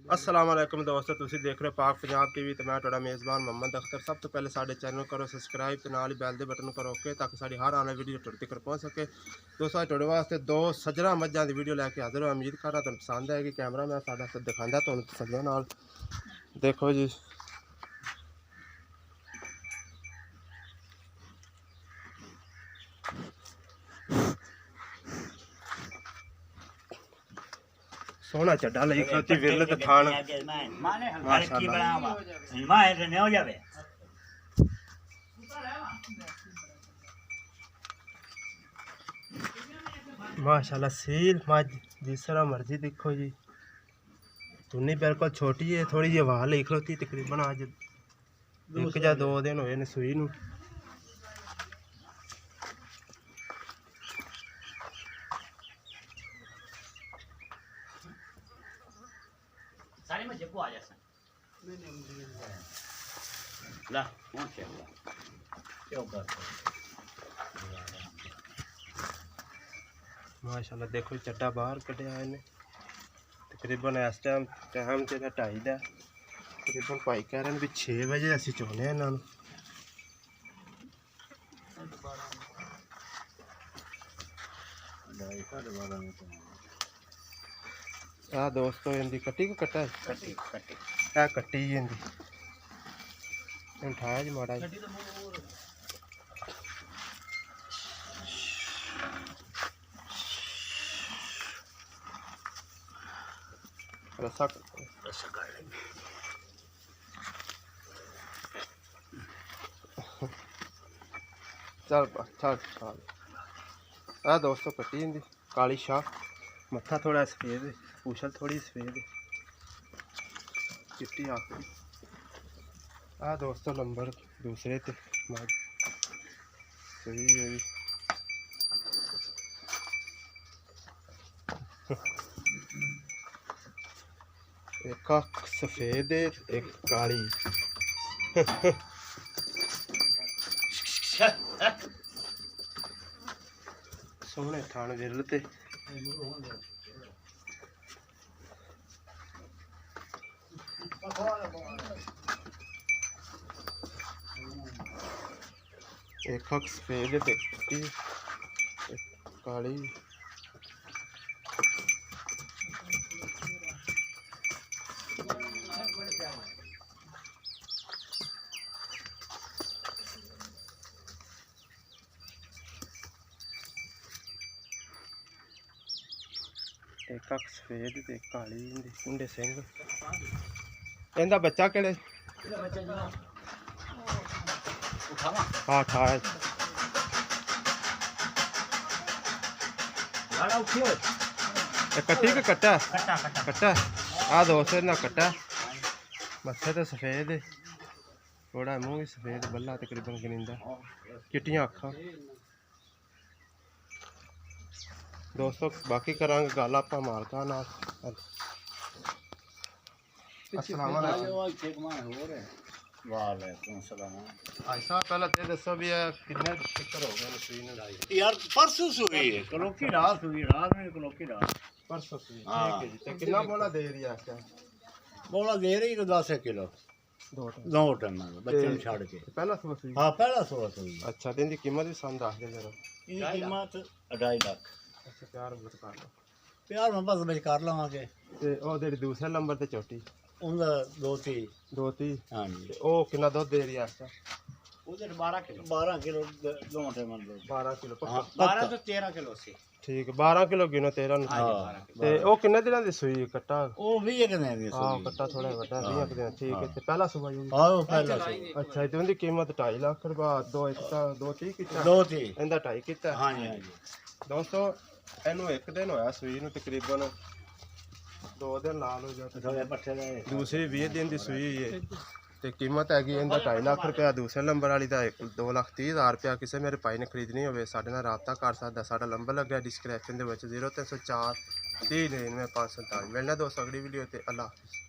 अस्सलाम वालेकुम दोस्तों, तुसीं देख रहे हो पाक पंजाब टीवी ते मैं तुहाडा मेज़बान मोहम्मद अख्तर। सब तो पहले साडे चैनल करो सबसक्राइब ते नाल ही बैल दे बटन करो ओके, ताकि साडी हर आने वीडियो तुहाडे तक पहुंच सके। दोस्तों अज तुहाडे वास्ते दो सजरा मज्झां दी वीडियो लैके हाज़र हो। उम्मीद करना तुहानूं पसंद आएगी। कैमरा मैं साडा दिखांदा तुहानूं तसल्ली नाल। देखो जी, सोहना चड्डा लई खलोती विरल ते थान माशाल्लाह सील मज जिस तरह मर्जी देखो जी। तुन्नी बिल्कुल छोटी है, थोड़ी जी हवा लई खलोती। तकरीबन अज एक या दो दिन होए ने सूई नूं। माशाल्लाह देखो चड्डा बाहर कढ़िया इन्हें। तकरीबन इस टाइम ते 2:30 दा। तकरीबन भाई कह रहे हैं भी 6 बजे असीं चोने इन्हां नूं। दोस्तों इनकी कट्टी को कट्टा है, कट्टी जी इनकी उठाया जी माड़ा जी। रस्सा चल चल चल। दोस्तों कट्टी इनकी काली शाह, मत्था थोड़ा सफेद है, पूछल थोड़ी सफेद है, चिट्टी आखिरी। दोस्तों नंबर दूसरे ते मज सही है जी। एक अख सफेद है, एक काली। सोहने थान विरल ते एक अख सफेद है ते काली। एक अख सफेद ते काली कुंडे सिंह। इनका बच्चा केड़े? हाँ ठाए कट्टी के कट्टा कट्टा। दोस्तों इन्ना कट्टा मत्थे तो सफेद है, थोड़ा मूँह भी सफेद, बल्ला तकरीबन गनिंदा, चिट्टियां अखां। दोस्तों बाकी करांगे गल आपां मालकां नाल। अस्सलाम वालेकुम सलाम। भाई साहब पहले ते दसो भी किन्ने चक्कर हो गए मशीन यार? परसों सूई है, कलोकी रात सूई, रात में कलोकी रात परसों सूई। ठीक है जी। ते कितना बोला दे रही है? बोला दे रही है 10 किलो दो टाइम बच्चे छड़ के। पहला सो सूई? हाँ पहला सो सूई। अच्छा तो इनकी कीमत भी सामने दस दे जरा। इनकी कीमत 2.5 लाख। अच्छा प्यार मत कर लो, प्यार में बस मैं कर लवांगे। ते ओ जेडी दूसरे नंबर ते चोटी उनका 2-3 हाँ जी। ओ कितना दूध दे रही है? उधर 12 किलो 12 किलो 12 किलो 12 तो 13 किलो सी। ठीक है 12 किलो गिनो 13 ते ओ किन्ने दिनां दी सूई कट्टा? ओ 20 दिनां दी सूई। हां कट्टा थोड़ा बड़ा 20 दिन। ठीक है ते पहला सूबा जी? हां पहला सूबा। अच्छा ते उनकी कीमत 2.5 लाख रुपया। 2.30 किता 2.30 इंदा 2.5 किता। हां जी हां जी। दोस्तों एनु एक दिन होया सूई नु, तकरीबन 2 दिन लाल हो जाते। दूसरी 20 दिन की सूई है तो कीमत हैगी इनका 2.5 लाख रुपया। दूसरे नंबर वाली का 2,30,000 रुपया। किसी मेरे भाई ने खरीदनी हो साढ़े नाल रबता कर सकता। साडा नंबर लग्या डिस्क्रिप्शन 0304 30 99 547। मिलना दोस्तों अगली वीडियो ते। अल्लाह हाफिज़।